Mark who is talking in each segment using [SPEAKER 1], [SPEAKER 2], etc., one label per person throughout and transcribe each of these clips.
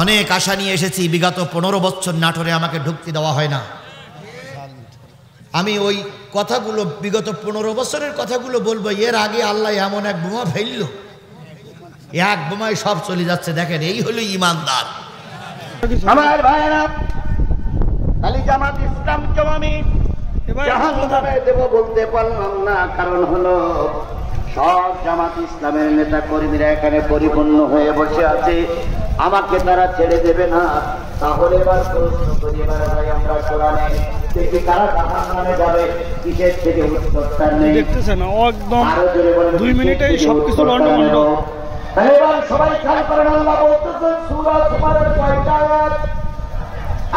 [SPEAKER 1] অনেক আশা নিয়ে এসেছি, বিগত 15 বছর নাটোরে আমাকে ঢুকতে দেওয়া হয় না। আমি ওই কথাগুলো, বিগত 15 বছরের কথাগুলো বলবো। এর আগে আল্লাহ এমন এক বোমা ফেলল, এক বোমায় সব চলে যাচ্ছে। দেখেন, এই হলো ইমানদার।
[SPEAKER 2] আমার ভাইয়েরা, খালি জামাত ইসলামকেও আমি জাহান্নামে দেব বলতে পারলাম না, কারণ হলো সব জামাত ইসলামের নেতা কর্মীরা এখানে পরিপূর্ণ হয়ে বসে আছে, আমাকে তারা ছেড়ে দেবে না। তাহলে এবার প্রশ্ন করি, এবার ভাই আমরা কোরআনে দেখি কারা জাহান্নামে যাবে, কিসের থেকে উত্তরটা নেই।
[SPEAKER 3] দেখতেছেন একদম 2 মিনিটেই সবকিছু লন্ডভন্ড।
[SPEAKER 2] এবার সবাই খেয়াল করেন, আল্লাহ বলতেছেন সূরা জুমারের 6টা আয়াত।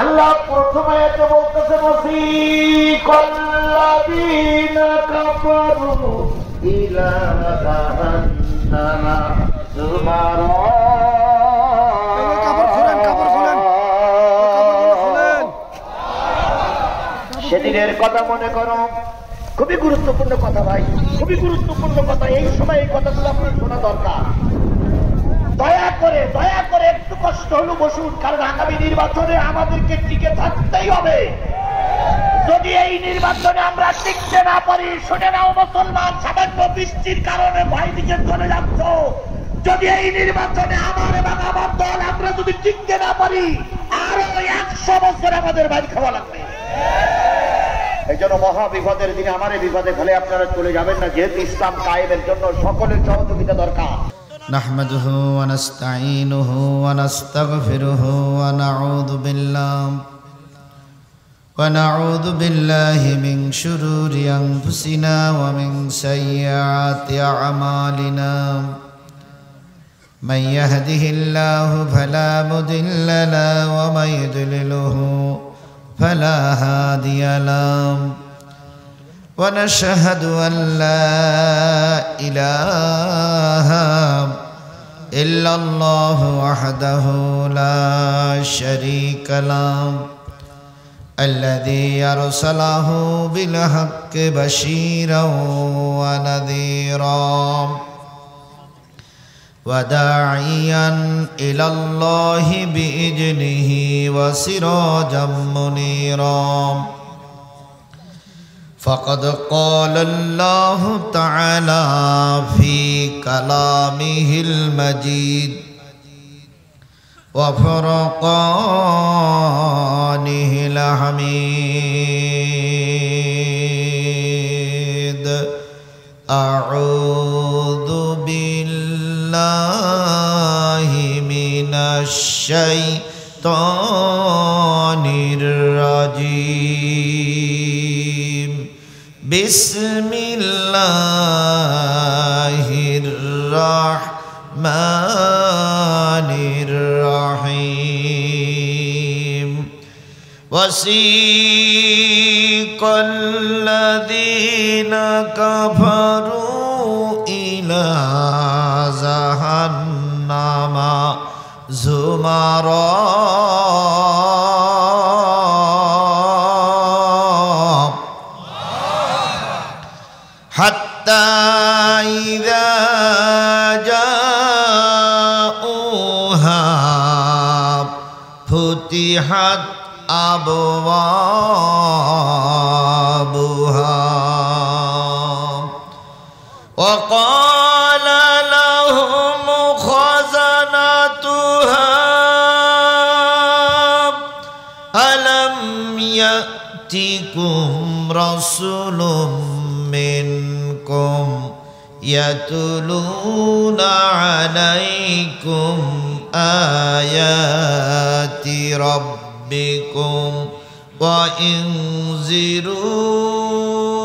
[SPEAKER 2] আল্লাহ প্রথম আয়াতে বলতেছেন ওয়াসিকাল্লাযীনা কাফারু ইলা জাহান্নামা যুমারা। সেদিনের কথা মনে করো, খুবই গুরুত্বপূর্ণ কথা ভাই, খুবই গুরুত্বপূর্ণ কথা। এই সময় এই কথাগুলো আপনার শোনা দরকার। দয়া করে একটু কষ্ট হলো বসুন, কারণ আগামী নির্বাচনে আমাদেরকে টিকে থাকতেই হবে। যদি এই নির্বাচনে আমরা টিকতে না পারি, শুনে নাও মুসলমান, সামান্য বৃষ্টির কারণে ভয় দিকে চলে যাচ্ছ, যদি এই নির্বাচনে আমার এবং আমার দল আমরা যদি টিকতে না পারি, আরো 100 বছর আমাদের বাড়ি খাওয়া লাগবে। এই জন্য মহা বিপদের দিনে আমার এই বিপদে ফেলে আপনারা চলে যাবেন না, যেহেতু ইসলাম কায়েমের জন্য সকলের সহযোগিতা দরকার।
[SPEAKER 1] نحمده ونستعينه ونستغفره ونعوذ بالله من شرور أنفسنا ومن سيئات أعمالنا. من يهده الله فلا مضل له ومن يضلله فلا هادي له. ونشهد أن لا إله إلا الله وحده لا شريك له الذي أرسله بالحق بشيرا ونذيرا وداعيا إلى الله بإذنه وسراجا منيرا. فقد قال الله تعالى في كلامه المجيد وفرقانه الحميد. أعوذ بالله من الشيطان الرجيم. بسم الله الرحمن الرحيم. وسيق الذين كفروا إلى جهنم زمرا حتى إذا جاءوها فتحت أبوابها وقال لهم خزنتها ألم يأتكم رسول منكم يتلون عليكم آيات ربكم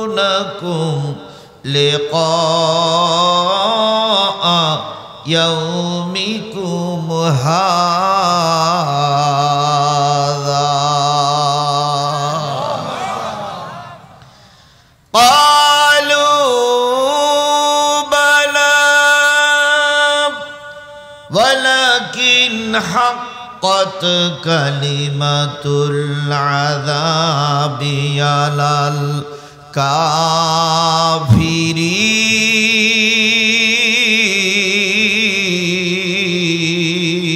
[SPEAKER 1] وينذرونكم لقاء يومكم هذا. ولكن حقت كلمة العذاب على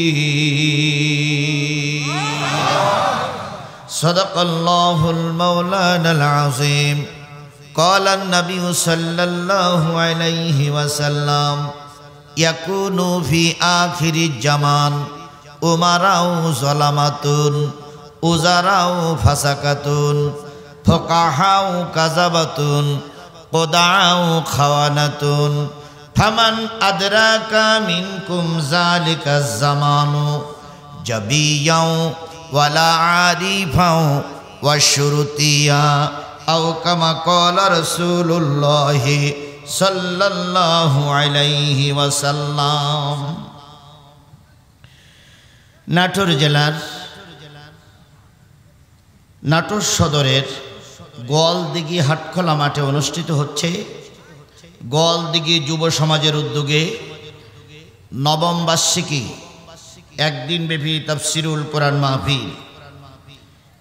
[SPEAKER 1] الكافرين. सदक़ल्लाहुल मौलानाल अज़ीम قال النبي صلى الله عليه وسلم يكون في آخر الزمان أمراء ظلمة وزراء فسقة فقهاء كذبة قضاء خوانة فمن أدراك منكم ذلك الزمان جبيا ولا عارفا وشرطيا أو كما قال رسول الله صلى الله عليه وسلم নাটোর জেলার নাটোর সদরের গোয়ালদিঘি হাটখোলা মাঠে অনুষ্ঠিত হচ্ছে গোয়ালদিঘি যুব সমাজের উদ্যোগে নবম বার্ষিকী একদিনব্যাপী তাফসিরুল কোরআন মাহফিল।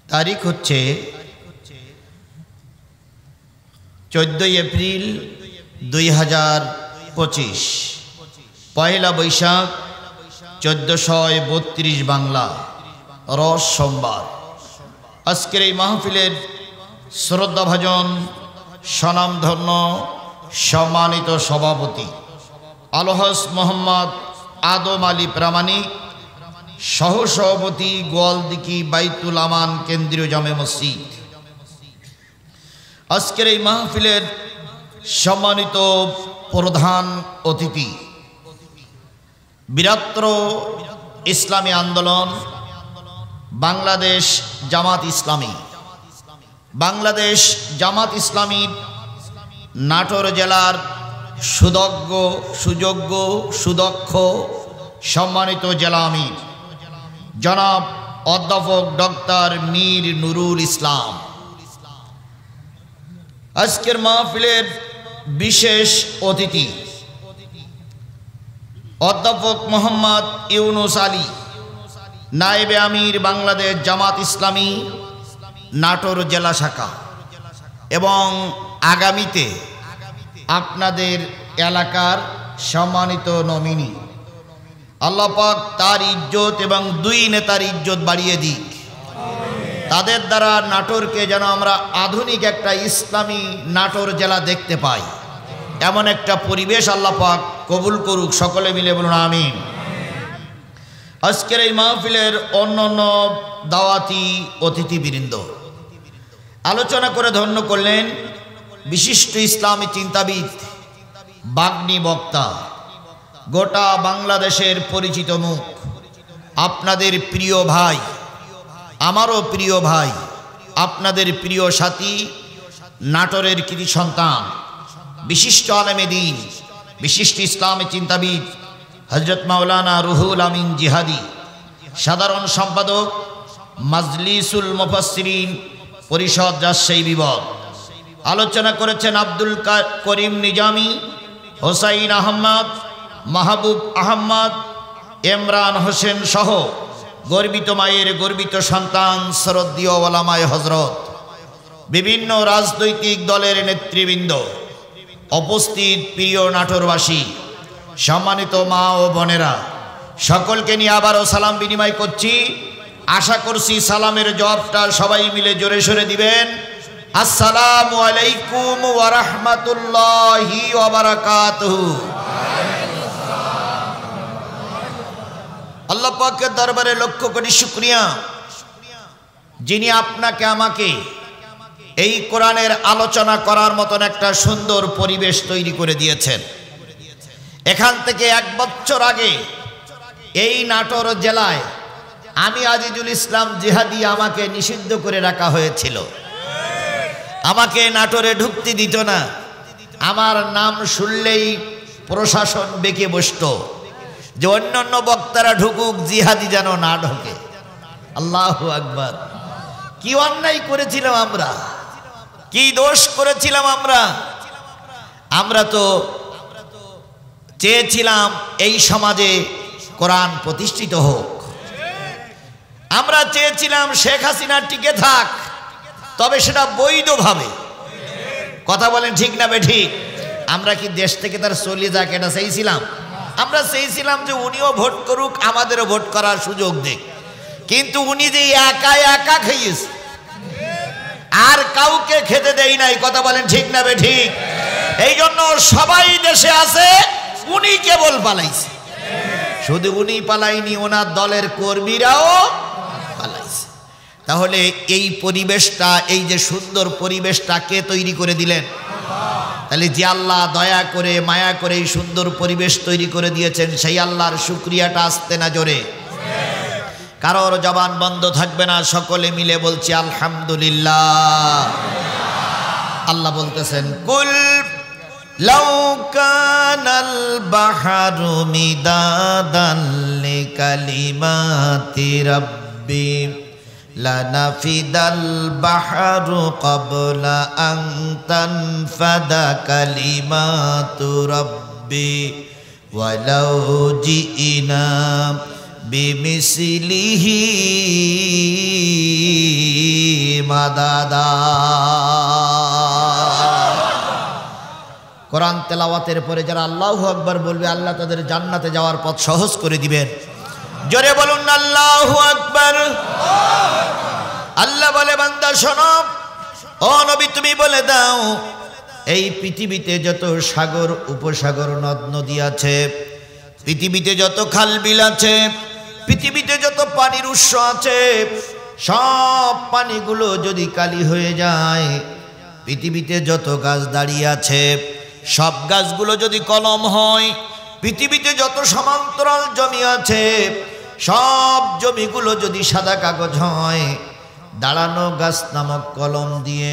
[SPEAKER 1] তারিখ হচ্ছে 14 এপ্রিল 2025, পয়লা বৈশাখ 1432 বাংলা, রস সোমবার। আজকের এই মাহফিলের শ্রদ্ধাভাজন স্বনামধন্য সম্মানিত সভাপতি আলহাজ মোহাম্মদ আদম আলী প্রামাণিক, সহসভাপতি গোয়ালদিঘি বাইতুল আমান কেন্দ্রীয় জামে মসজিদ। আজকের এই মাহফিলের সম্মানিত প্রধান অতিথি বীরাত্র ইসলামী আন্দোলন বাংলাদেশ জামাত ইসলামী, বাংলাদেশ জামাত ইসলামীর নাটোর জেলার সুযোগ্য সুদক্ষ সম্মানিত জেলা আমির জনাব অধ্যাপক ডক্টর মীর নুরুল ইসলাম। আজকের মাহফিলের বিশেষ অতিথি অধ্যাপক মোহাম্মদ ইউনুস আলী, নায়েবে আমির বাংলাদেশ জামাত ইসলামী নাটোর জেলা শাখা, এবং আগামীতে আপনাদের এলাকার সম্মানিত নমিনি। আল্লাহ পাক তার ইজ্জত এবং দুই নেতার ইজ্জত বাড়িয়ে দিক। তাদের দ্বারা নাটোরকে যেন আমরা আধুনিক একটা ইসলামী নাটোর জেলা দেখতে পাই, এমন একটা পরিবেশ আল্লাহ পাক কবুল করুক। সকলে মিলে বলুন আমিন। আজকের এই মাহফিলের অন্যান্য দাওয়াতি অতিথিবৃন্দ আলোচনা করে ধন্য করলেন বিশিষ্ট ইসলামী চিন্তাবিদ, বাগ্মী বক্তা, গোটা বাংলাদেশের পরিচিত মুখ, আপনাদের প্রিয় ভাই, আমারও প্রিয় ভাই, আপনাদের প্রিয় সাথী, নাটোরের কৃতি সন্তান, বিশিষ্ট আলেমে দ্বীন, বিশিষ্ট ইসলামী চিন্তাবিদ হযরত মাওলানা রুহুল আমিন জিহাদি, সাধারণ সম্পাদক মাজলিসুল মুফাসসিরিন পরিষদ রাজশাহী বিভাগ। আলোচনা করেছেন আব্দুল করিম নিজামী, হোসাইন আহমদ, মাহবুব আহমদ, ইমরান হোসেন সহ গর্বিত মায়ের গর্বিত সন্তান শ্রদ্ধেয় ওলামায়ে হযরত, বিভিন্ন রাজনৈতিক দলের নেতৃবৃন্দ, উপস্থিত প্রিয় নাটোরবাসী, সম্মানিত মা ও বোনেরা, সকলকে নিয়ে আবারও সালাম বিনিময় করছি। আশা করছি সালামের জবাবটা সবাই মিলে জোরে সোরে দিবেন। আসসালামু আলাইকুম ওয়া রাহমাতুল্লাহি ওয়া বারাকাতুহু। আল্লাহ পাকের দরবারে লক্ষ কোটি শুকরিয়া, যিনি আপনাকে আমাকে এই কোরআনের আলোচনা করার মতন একটা সুন্দর পরিবেশ তৈরি করে দিয়েছেন। এখান থেকে 1 বছর আগে এই নাটোর জেলায় আমি আজিজুল ইসলাম জিহাদি আমাকে নিষিদ্ধ করে রাখা হয়েছিল। আমাকে নাটোরে ঢুকতে দিত না। আমার নাম শুনলেই প্রশাসন বেঁকে বসত যে অন্যান্য বক্তারা ঢুকুক, জিহাদি যেন না ঢোকে। আল্লাহু আকবার! কি অন্যায় করেছিলাম আমরা, কি দোষ করেছিলাম আমরা। আমরা তো চেয়েছিলাম এই সমাজে কোরআন প্রতিষ্ঠিত হোক। আমরা চেয়েছিলাম শেখ হাসিনা টিকে থাক, তবে সেটা বৈধভাবে। কথা বলেন ঠিক না বেঠিক? আমরা কি দেশ থেকে তার চলে যাক এটা চাইছিলাম? আমরা চেয়েছিলাম যে উনিও ভোট করুক, আমাদেরও ভোট করার সুযোগ দেখ, কিন্তু উনি যে একা একা খাইয়েছে, আর কাউকে খেতে দেই নাই। কথা বলেন ঠিক না বে ঠিক? এই জন্য সবাই দেশে আছে, উনি কেবল পালাইছে। শুধু উনি পালাইনি, ওনার দলের কর্মীরাও পালাইছে। তাহলে এই পরিবেশটা, এই যে সুন্দর পরিবেশটা কে তৈরি করে দিলেন? তাহলে যে আল্লাহ দয়া করে মায়া করে এই সুন্দর পরিবেশ তৈরি করে দিয়েছেন, সেই আল্লাহর শুকরিয়াটা আসতে না জোরে? কারোর জবান বন্ধ থাকবে না, সকলে মিলে বলছি আলহামদুলিল্লাহ। আল্লাহ বলতেছেন, কুল লাউ কানাল বাহরু মিদাদান লিকালিমাতি রাব্বি লানাফিদাল বাহরু ক্বাবলা আন তানফাদা কালিমাতু রাব্বি ওয়ালাউ জিইনা বিমিসলিহি মাদাদা। কোরআন তেলাওয়াতের পরে যারা আল্লাহু আকবার বলবে, আল্লাহ তাদের জান্নাতে যাওয়ার পথ সহজ করে দিবেন। জোরে বলুন আল্লাহু আকবার। আল্লাহ বলে, বান্দা শোনো, ও নবী তুমি বলে দাও, এই পৃথিবীতে যত সাগর উপসাগর নদ নদী আছে, পৃথিবীতে যত খাল বিল আছে, পৃথিবীতে যত পানির উৎস আছে, সব পানিগুলো যদি কালি হয়ে যায়, পৃথিবীতে যত গাছ দাঁড়িয়ে আছে সব গাছগুলো যদি কলম হয়, পৃথিবীতে যত সমান্তরাল জমি আছে সব জমিগুলো যদি সাদা কাগজ হয়, দাঁড়ানো গাছ নামক কলম দিয়ে,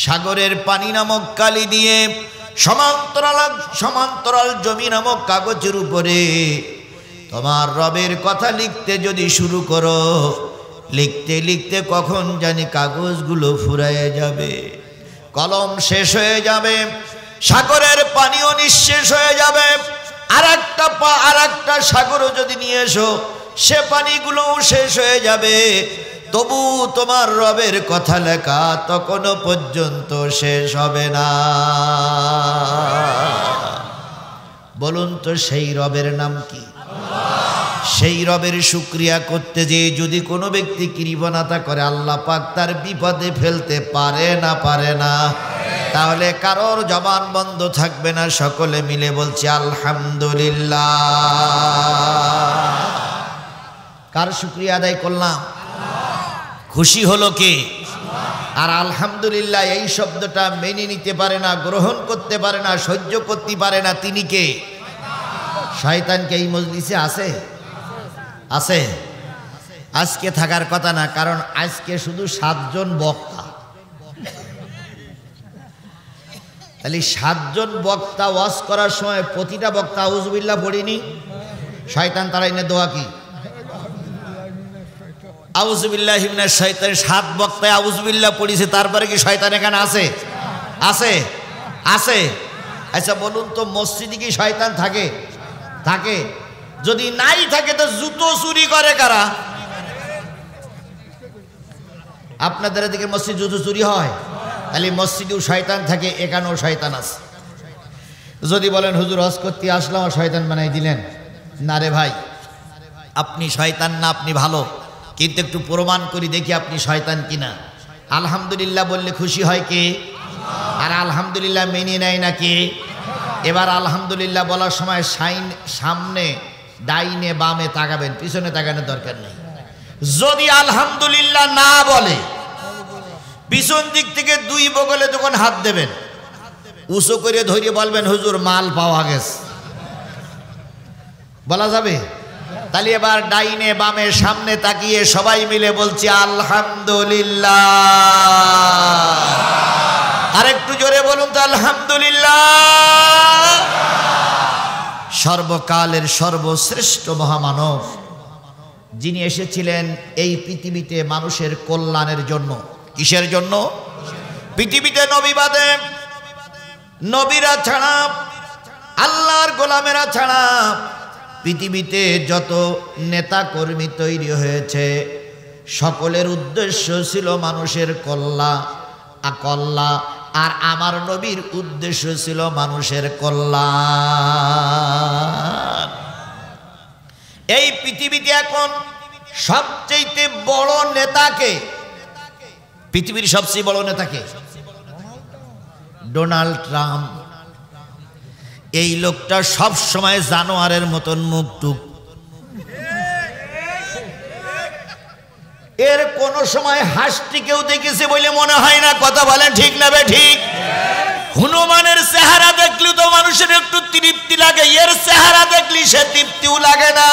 [SPEAKER 1] সাগরের পানি নামক কালি দিয়ে, সমান্তরাল জমি নামক কাগজের উপরে তোমার রবের কথা লিখতে যদি শুরু করো, লিখতে লিখতে কখন জানি কাগজগুলো ফুরায়ে যাবে, কলম শেষ হয়ে যাবে, সাগরের পানিও নিঃশেষ হয়ে যাবে। আর একটা সাগরও যদি নিয়ে এসো, সে পানিগুলোও শেষ হয়ে যাবে, তবু তোমার রবের কথা লেখা তখনও পর্যন্ত শেষ হবে না। বলুন তো সেই রবের নাম কি? সেই রবের শুকরিয়া করতে যে যদি কোনো ব্যক্তি কৃপণতা করে, আল্লাহ পাক তার বিপদে ফেলতে পারে না? পারে না? তাহলে কারোর জবান বন্ধ থাকবে না, সকলে মিলে বলছি আলহামদুলিল্লাহ। কার শুকরিয়া আদায় করলাম? খুশি হলো কে? আর আলহামদুলিল্লাহ এই শব্দটা মেনে নিতে পারে না, গ্রহণ করতে পারে না, সহ্য করতে পারে না, তিনি কে? শয়তান। কে এই মজলিসে আছে? আছে? আজকে থাকার কথা না, কারণ আজকে শুধু 7 জন বক্তা। তাহলে 7 জন বক্তা ওয়াজ করার সময় প্রতিটা বক্তা আউযুবিল্লাহ পড়িনি, শয়তান তারাইনে দোয়া কি? আউযুবিল্লাহি মিনাশ শাইতানির। 7 বক্তায় আউযুবিল্লাহ পড়িছে, তারপরে কি শয়তান এখানে আছে? আছে? আছে? আচ্ছা বলুন তো, মসজিদে কি শয়তান থাকে? থাকে? যদি নাই থাকে তো জুতো চুরি করে কারা? আপনাদের এদিকে মসজিদ জুতো চুরি হয়? তাহলে মসজিদেও শয়তান থাকে, এখানেও শয়তান আছে। যদি বলেন হুজুর হজ করতে আসলাম আর শয়তান বানাই দিলেন, না রে ভাই, আপনি শয়তান না, আপনি ভালো, কিন্তু একটু প্রমাণ করি দেখি আপনি শয়তান কিনা। আলহামদুলিল্লাহ বললে খুশি হয় কে? আর আলহামদুলিল্লাহ মেনে নেয় না কে? এবার আলহামদুলিল্লাহ বলার সময় সামনে ডাইনে বামে তাকাবেন, পিছনে তাকানোর দরকার নেই। যদি আলহামদুলিল্লাহ না বলে, পিছন দিক থেকে 2 বগলে যখন হাত দেবেন, উঁচু করে ধরিয়ে বলবেন হুজুর মাল পাওয়া গেছে, বলা যাবে? তাহলে এবার ডাইনে বামে সামনে তাকিয়ে সবাই মিলে বলছি আলহামদুলিল্লাহ। আরেকটু জোরে বলুন তো আলহামদুলিল্লাহ। সর্বকালের সর্বশ্রেষ্ঠ মহামানব, যিনি এসেছিলেন এই পৃথিবীতে মানুষের কল্যাণের জন্য। কিসের জন্য? পৃথিবীতে নবী বাদে, নবীরা ছাড়া, আল্লাহর গোলামেরা ছাড়া পৃথিবীতে যত নেতা কর্মী তৈরি হয়েছে, সকলের উদ্দেশ্য ছিল মানুষের কল্যাণ। আর আমার নবীর উদ্দেশ্য ছিল মানুষের কল্যাণ। এই পৃথিবীতে এখন সবচেয়ে বড় নেতাকে, পৃথিবীর সবচেয়ে বড় নেতাকে ডোনাল্ড ট্রাম্প। এই লোকটা সব সময় জানোয়ারের মতন মুখটুক, এর কোন সময় হাসটি কেউ দেখেছে বলে মনে হয় না। কথা বলেন ঠিক না বে ঠিক? হনুমানের চেহারা দেখলে তো মানুষের একটু তৃপ্তি লাগে, এর চেহারা দেখলে সে তৃপ্তিও লাগে না।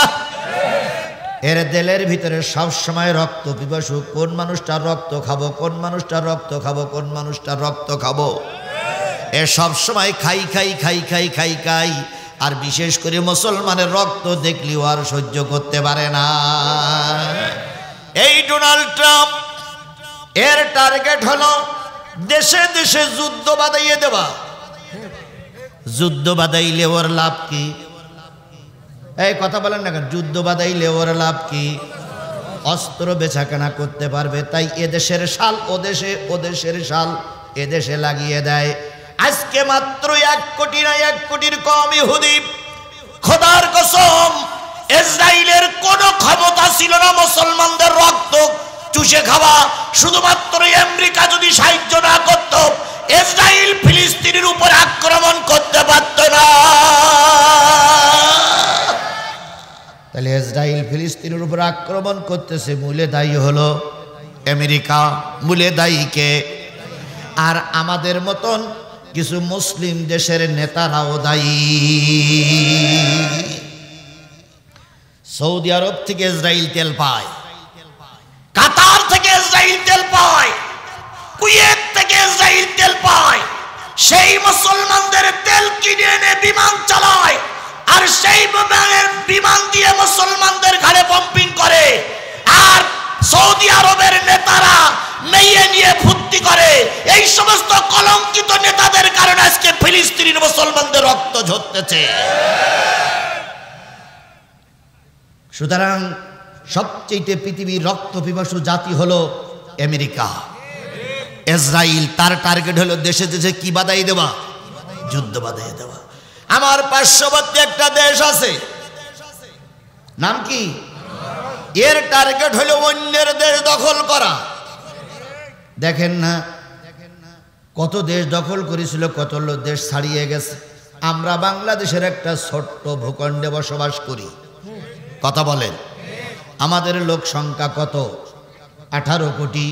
[SPEAKER 1] এর দিলের ভিতরে সব সময় রক্ত পিপাসু, কোন মানুষটা রক্ত খাবো, কোন মানুষটা রক্ত খাবো, কোন মানুষটা রক্ত খাবো। এ সব সময় খাই খাই খাই খাই খাই খাই। আর বিশেষ করে মুসলমানের রক্ত দেখলেও আর সহ্য করতে পারে না। এই ডোনাল্ড ট্রাম্প এর টার্গেট হলো দেশে দেশে যুদ্ধ বাঁধাইয়ে দেওয়া। যুদ্ধ বাঁধাইলে ওর লাভ কি? এই কথা বলেন না কেন? যুদ্ধ বাঁধাইলে ওর লাভ কি? অস্ত্র বেচাকেনা করতে পারবে, তাই এদেশের শাল ওদেশে, ওদেশের শাল এদেশে লাগিয়ে দেয়। আজকে মাত্র 1 কোটি না 1 কোটির কম ইহুদি, খোদার কসম ইসরায়েলের কোন ক্ষমতা ছিল না মুসলমানদের রক্ত চুষে খাওয়া। শুধুমাত্র আমেরিকা যদি সাহায্য না করত, ইসরায়েল ফিলিস্তিনের উপর আক্রমণ করতে পারত না। তাহলে ইসরায়েল ফিলিস্তিনের উপর আক্রমণ করতেছে, মূলে দায়ী হলো আমেরিকা। মূলে দায়ী কে? আর আমাদের মতন কিছু মুসলিম দেশের নেতারাও দায়ী। সৌদি আরব থেকে ইসরায়েল তেল পায়, কাতার থেকে ইসরায়েল তেল পায়, কুয়েত থেকে ইসরায়েল তেল পায়। সেই মুসলমানদের তেল কিনে এনে বিমান চালায়, আর সেই বিমান দিয়ে মুসলমানদের ঘাড়ে পাম্পিং করে। আর সৌদি আরবের নেতারা মেয়ে নিয়ে ফুর্তি করে। এই সমস্ত কলঙ্কিত নেতাদের কারণে আজকে ফিলিস্তিনের মুসলমানদের রক্ত ঝরতেছে। সুতরাং সবচেয়ে পৃথিবীর রক্ত পিপাসু জাতি হলো আমেরিকা। ইসরায়েল তার টার্গেট হলো দেশে দেশে কি বাধাই দেওয়া? যুদ্ধ বাধাই দেওয়া। আমার পার্শ্ববর্তী একটা দেশ আছে, নাম কি? এর টার্গেট হলো অন্যের দেশ দখল করা। দেখেন না কত দেশ দখল করেছিল, কত দেশ ছাড়িয়ে গেছে। আমরা বাংলাদেশের একটা ছোট্ট ভূখণ্ডে বসবাস করি। কথা বলেন, আমাদের লোক সংখ্যা কত? 18 কোটি।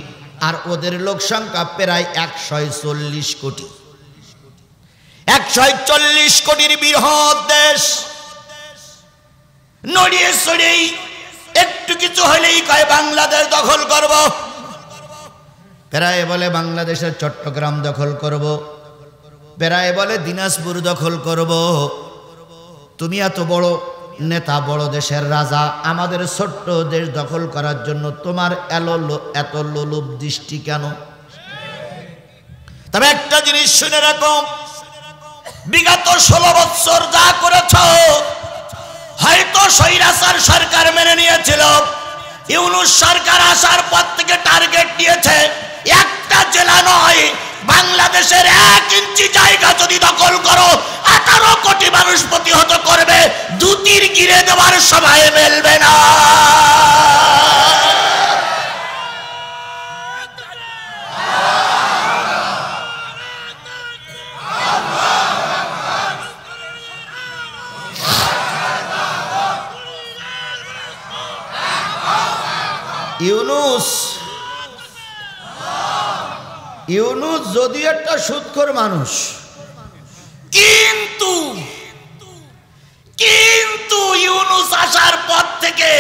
[SPEAKER 1] আর ওদের লোক সংখ্যা প্রায় 140 কোটি। 140 কোটির বৃহৎ দেশ, নড়িয়ে সড়িয়ে একটু কিছু হলেই কয় বাংলাদেশ দখল করব। প্রায় বলে বাংলাদেশের চট্টগ্রাম দখল করব, প্রায় বলে দিনাজপুর দখল করব। তুমি এত বড় নেতা, বড় দেশের রাজা, আমাদের ছোট্ট দেশ দখল করার জন্য তোমার এত লোলুপ দৃষ্টি কেন? তবে একটা জিনিস শুনে রাখো, বিগত 16 বছর যা করেছ হয়তো স্বৈরাচার সরকার মেনে নিয়েছিল। ইউনূস সরকার আসার পর থেকে টার্গেট নিয়েছে একটা জেলা নয়, বাংলাদেশের 1 ইঞ্চি জায়গা যদি দখল করো 18 কোটি মানুষ প্রতিহত করবে। দুতির গিরে দেওয়ার সময় মেলবে না। ইউনূস যদি একটা সুদখোর মানুষ, কিন্তু ইউনূস আসার পর থেকে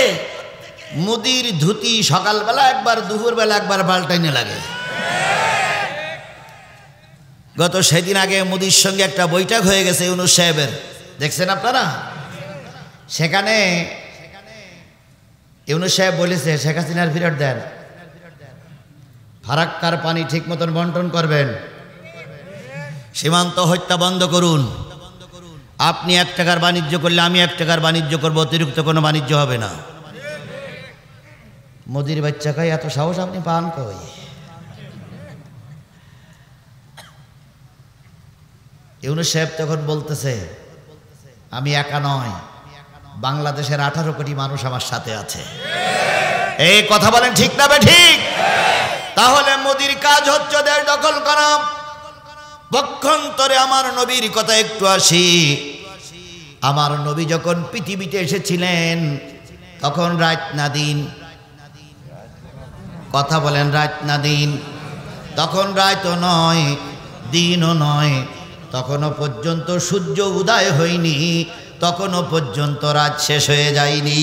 [SPEAKER 1] মোদির ধুতি সকালবেলা একবার, দুপুরবেলা একবার পাল্টাইনে লাগে। গত সেদিন আগে মোদির সঙ্গে একটা বৈঠক হয়ে গেছে ইউনূস সাহেবের, দেখছেন আপনারা? সেখানে ইউনূস সাহেব বলেছে শেখ হাসিনার ফেরত দেন, ফারাক্কার পানি ঠিক মতন বন্টন করবেন, সীমান্ত হত্যা বন্ধ করুন। আপনি 1 টাকার বাণিজ্য করলে আমি 1 টাকার বাণিজ্য করবো, অতিরিক্ত কোনো বাণিজ্য হবে না। মোদির বাচ্চা কই এত সাহস আপনি পান কই? ইউনূস সাহেব তখন বলতেছে আমি একা নয়, বাংলাদেশের 18 কোটি মানুষ আমার সাথে আছে। এই কথা বলেন ঠিক না বে ঠিক? তাহলে মোদির কাজ হচ্ছে দেশ দখল করা। পক্ষান্তরে আমার নবীর কথা একটু আসি। আমার নবী যখন পৃথিবীতে এসেছিলেন তখন রাত না দিন? কথা বলেন, রাত না দিন? তখন রাতও নয়, দিনও নয়, তখনও পর্যন্ত সূর্য উদয় হয়নি, তখনও পর্যন্ত রাত শেষ হয়ে যায়নি।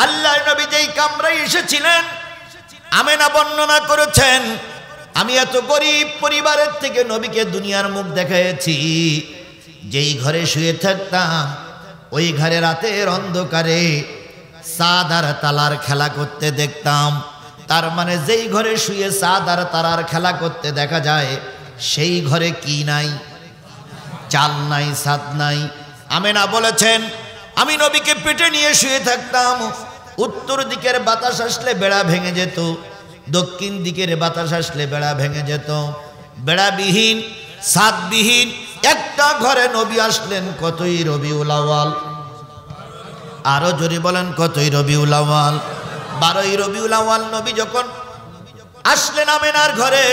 [SPEAKER 1] আল্লাহর নবী যেই কামরায় এসেছিলেন, আমেনা বর্ণনা করেছেন, আমি এত গরিব পরিবারের থেকে নবীকে দুনিয়ার মুখ দেখাইছি। যেই ঘরে শুয়ে থাকতাম ওই ঘরে রাতের অন্ধকারে চাঁদ আর তারার খেলা করতে দেখতাম। তার মানে যেই ঘরে শুয়ে চাঁদ আর তারার খেলা করতে দেখা যায় সেই ঘরে কি নাই? চাল নাই, ছাদ নাই। আমেনা বলেছেন, আমি নবীকে পেটে নিয়ে শুয়ে থাকতাম। উত্তর দিকের বাতাস আসলে বেড়া ভেঙে যেত, দক্ষিণ দিকের বাতাস আসলে বেড়া ভেঙে যেত। বেড়াবিহীন, ছাদবিহীন একটা ঘরে নবী আসলেন। কতই রবিউল আউয়াল? আরো জোরে বলেন, কতই রবিউল আউয়াল? 12ই রবিউল আউয়াল নবী যখন আসলেন আমেনার ঘরে,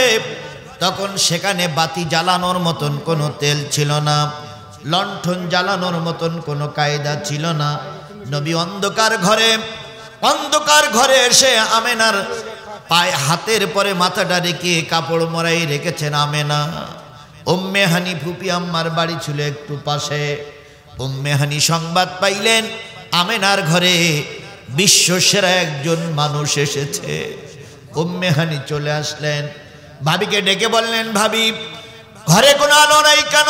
[SPEAKER 1] তখন সেখানে বাতি জ্বালানোর মতন কোনো তেল ছিল না, লণ্ঠন জ্বালানোর মতন কোনো কায়দা ছিল না। নবী অন্ধকার ঘরে এসে আমেনার পায়ে হাতের পরে মাথাটা রেখে কাপড় মরাই রেখেছেন আমেনা। উম্মে হানি ফুপি আম্মার বাড়ি ছিল একটু পাশে। উম্মে হানি সংবাদ পাইলেন আমেনার ঘরে বিশ্বসেরা একজন মানুষ এসেছে। উম্মে হানি চলে আসলেন, ভাবিকে ডেকে বললেন, ভাবি ঘরে কোনো আলো নাই কেন?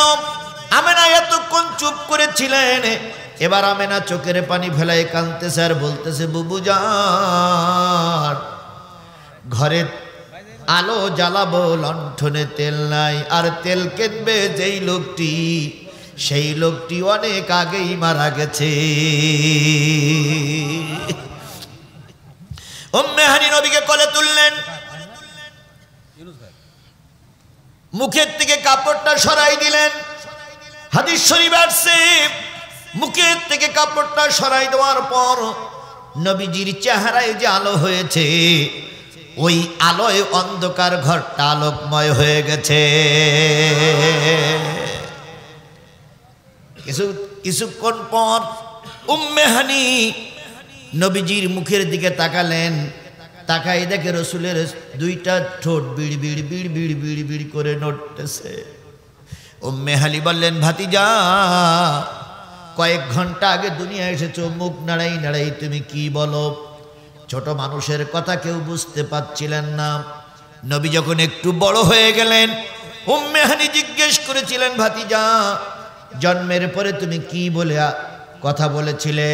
[SPEAKER 1] আমেনা এতক্ষণ চুপ করেছিলেন, এবার আমেনা চোখের পানি ফেলায় কাঁদতেছে আর বলতেছে, বুবুজান ঘরে আলো জ্বালাবো, লণ্ঠনে তেল নাই। আর তেল কিনবে যেই লোকটি, সেই লোকটি অনেক আগেই মারা গেছে। উম্মে হানি নবীকে কোলে তুললেন, মুখের থেকে কাপড়টা সরাই দিলেন। হাদিস শরীফ আসছে, মুখের থেকে কাপড়টা সরাই দেওয়ার পর নবীজির চেহারায় যে আলো হয়েছে, ওই আলোয় অন্ধকার ঘরটা আলোকময় হয়ে গেছে। কিছুক্ষণ পর উম্মে হানি নবীজির মুখের দিকে তাকালেন, তাকাই দেখে রসুলের দুইটা ঠোঁট বিড় বিড় বিড় বিড় বিড় বিড় করে নড়তেছে। উম্মে হানি বললেন, ভাতিজা কয়েক ঘন্টা আগে দুনিয়া এসেছো, মুখ নাড়াই নাড়াই তুমি কি বলো? ছোট মানুষের কথা কেউ বুঝতে পারছিলেন না। নবী যখন একটু বড় হয়ে গেলেন, উম্মে হানি জিজ্ঞেস করেছিলেন, ভাতিজা জন্মের পরে তুমি কি বলে কথা বলেছিলে?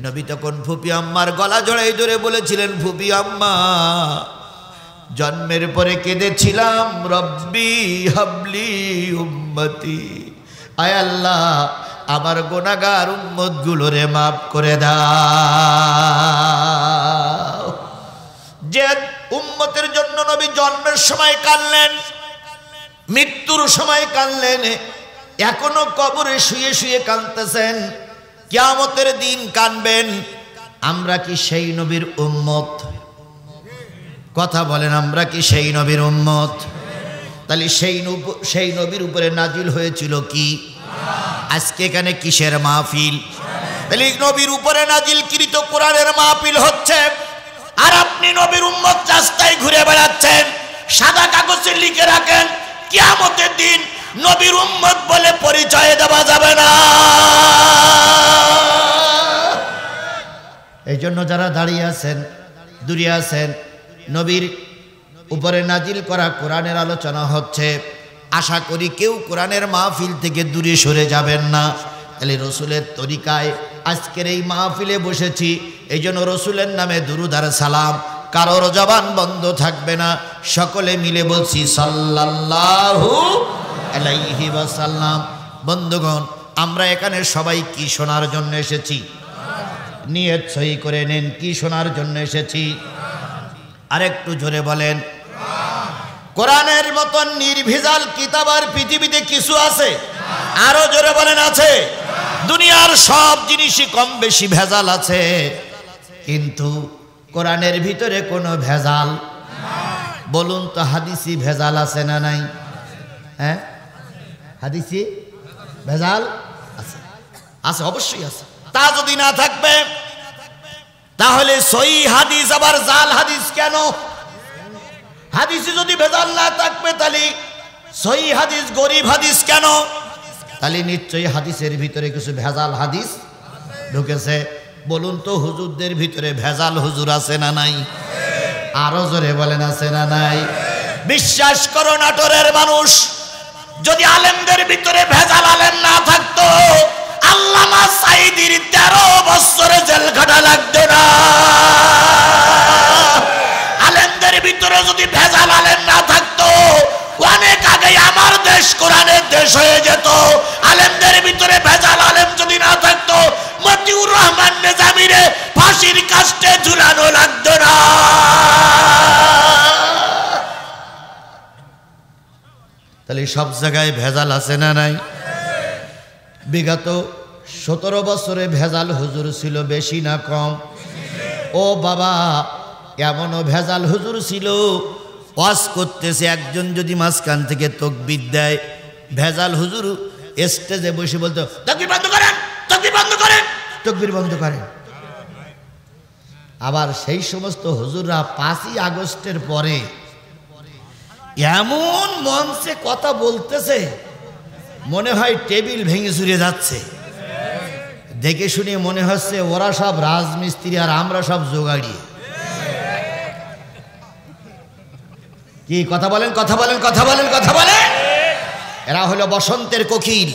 [SPEAKER 1] নবী তখন ফুপি আম্মার গলা জড়াই ধরে বলেছিলেন, ফুপি আম্মা জন্মের পরে কেঁদেছিলাম, রব্বি হাবলি উম্মতি, আয় আল্লাহ আমার গুনাহগার উম্মত গুলোরে মাফ করে দাও। যে উম্মতের জন্য নবী জন্মের সময় কাঁদলেন, মৃত্যুর সময় কাঁদলেন, এখনো কবরে শুয়ে শুয়ে কাঁদতেছেন, কিয়ামতের দিন কাঁদবেন। আমরা কি সেই নবীর উম্মত? কথা বলেন, আমরা কি সেই নবীর উম্মত? তাহলে সেই নবীর উপরে নাজিল হয়েছিল কি? আজকে এখানে কিসের মাহফিল? তাহলে নবীর উপরে নাজিলকৃত কোরআনের মাহফিল হচ্ছে, আর আপনি নবীর উম্মত রাস্তায় ঘুরে বেড়াচ্ছেন। সাদা কাগজে লিখে রাখেন, কিয়ামতের দিন নবীর উম্মত বলে পরিচয় দেওয়া যাবে না। এই জন্য যারা দাঁড়িয়ে আছেন, দূরে আছেন, নবীর উপরে নাজিল করা কোরআনের আলোচনা হচ্ছে, আশা করি কেউ কোরআনের মাহফিল থেকে দূরে সরে যাবেন না। তাহলে রসুলের তরিকায় আজকের এই মাহফিলে বসেছি, এই জন্য রসুলের নামে দুরূদ আর সালাম কারোর জবান বন্ধ থাকবে না। সকলে মিলে বলছি সাল্লাল্লাহু আলাইহি ওয়াসাল্লাম। বন্ধুগণ, আমরা এখানে সবাই কি শোনার জন্য এসেছি? নিয়ত সহি করে নেন, কি শোনার জন্য এসেছি? আরেকটু জোরে বলেন। কোরআনের মতন নির্ভেজাল কিতাব আর পৃথিবীতে কিছু আছে? আরো জোরে বলেন, আছে? দুনিয়ার সব জিনিসই কম বেশি ভেজাল আছে, কিন্তু কোরআনের ভিতরে কোনো ভেজাল। বলুন তো হাদিসি ভেজাল আছে না নাই? হ্যাঁ, হাদিসি ভেজাল আছে, আছে, অবশ্যই আছে। তা যদি না থাকবে তাহলে সহি হাদিস আবার জাল হাদিস কেন? হাদিসে যদি ভেজাল না থাকবে তাহলে সহি হাদিস গরিব হাদিস কেন? তাহলে নিশ্চয়ই হাদিসের ভিতরে কিছু ভেজাল হাদিস ঢুকেছে। বলুন তো হুজুরদের ভিতরে ভেজাল হুজুর আছে না নাই? আরো জোরে বলেন আছে না নাই? বিশ্বাস করো নাটোরের মানুষ, যদি আলেমদের ভিতরে ভেজাল আলেম না থাকতো আল্লামা সাঈদীর 13 বছরে জেল খাটা লাগতো না। আলেমদের ভিতরে যদি ভেজাল আলেম না থাকতো অনেক আগে আমার দেশ কোরআনের দেশ হয়ে যেত। আলেমদের ভিতরে ভেজাল আলেম যদি না থাকতো মতিউর রহমান নিজামীরে ফাঁসির কাস্টে ঝুলানো লাগতো না। তাহলে সব জায়গায় ভেজাল আছে না নাই? বিগত 17 বছরে ভেজাল হুজুর ছিল বেশি না কম? ও বাবা, এমনও ভেজাল হুজুর ছিল ওয়াজ করতেছে, একজন যদি মাঝখান থেকে তাকবীর দেয়, ভেজাল হুজুর স্টেজে বসে বলতো তাকবীর বন্ধ করেন, তাকবীর বন্ধ করেন, তাকবীর বন্ধ করেন। আবার সেই সমস্ত হুজুররা 5ই আগস্টের পরে এমন মঞ্চে কথা বলতেছে মনে হয় টেবিল ভেঙে চুরে যাচ্ছে। দেখে শুনে মনে হচ্ছে ওরা সব রাজমিস্ত্রি আর আমরা সব জোগাড়ি। কি কথা বলেন, কথা বলেন, কথা বলেন, কথা বলেন। এরা হলো বসন্তের কোকিল।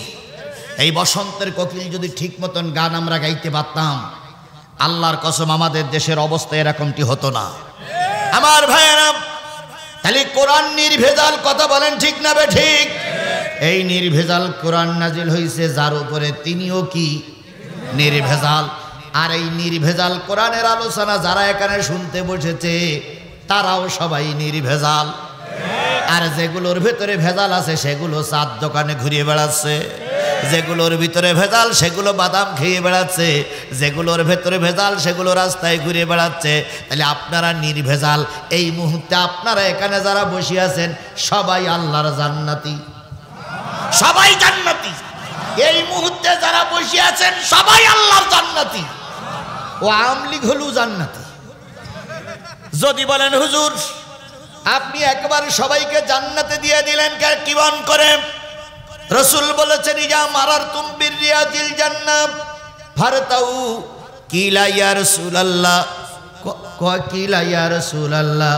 [SPEAKER 1] এই বসন্তের কোকিল যদি ঠিক মতন গান আমরা গাইতে পারতাম, আল্লাহর কসম আমাদের দেশের অবস্থা এরকমটি হতো না। আমার ভাইয়েরা, তাহলে কোরআন নির্ভেজাল, কথা বলেন ঠিক না বে ঠিক? এই নির্ভেজাল কোরআন নাজিল হয়েছে যার উপরে তিনিও কি নির্ভেজাল। আর এই নির্ভেজাল কোরআনের আলোচনা যারা এখানে শুনতে বসেছে তারাও সবাই নির্ভেজাল। আর যেগুলোর ভিতরে ভেজাল আছে সেগুলো চার দোকানে ঘুরিয়ে বেড়াচ্ছে, যেগুলোর ভিতরে ভেজাল সেগুলো বাদাম খেয়ে বেড়াচ্ছে, যেগুলোর ভেতরে ভেজাল সেগুলো রাস্তায় ঘুরে বেড়াচ্ছে। তাহলে আপনারা নির্ভেজাল। এই মুহূর্তে আপনারা এখানে যারা বসে আছেন সবাই আল্লাহর জান্নাতি, সবাই জান্নাতি। এই মুহূর্তে যারা বসে আছেন সবাই আল্লাহর জান্নাতি। ও আমলি হলো জান্নাতি। যদি বলেন হুজুর আপনি একবার সবাইকে জান্নাতে দিয়ে দিলেন কিমন করে? রাসূল বলেছেন ইজা মারারতুম বিরিয়াজিল জান্নাত ফারতাউ কিলা ইয়া রাসূলুল্লাহ, কিলা ইয়া রাসূলুল্লাহ।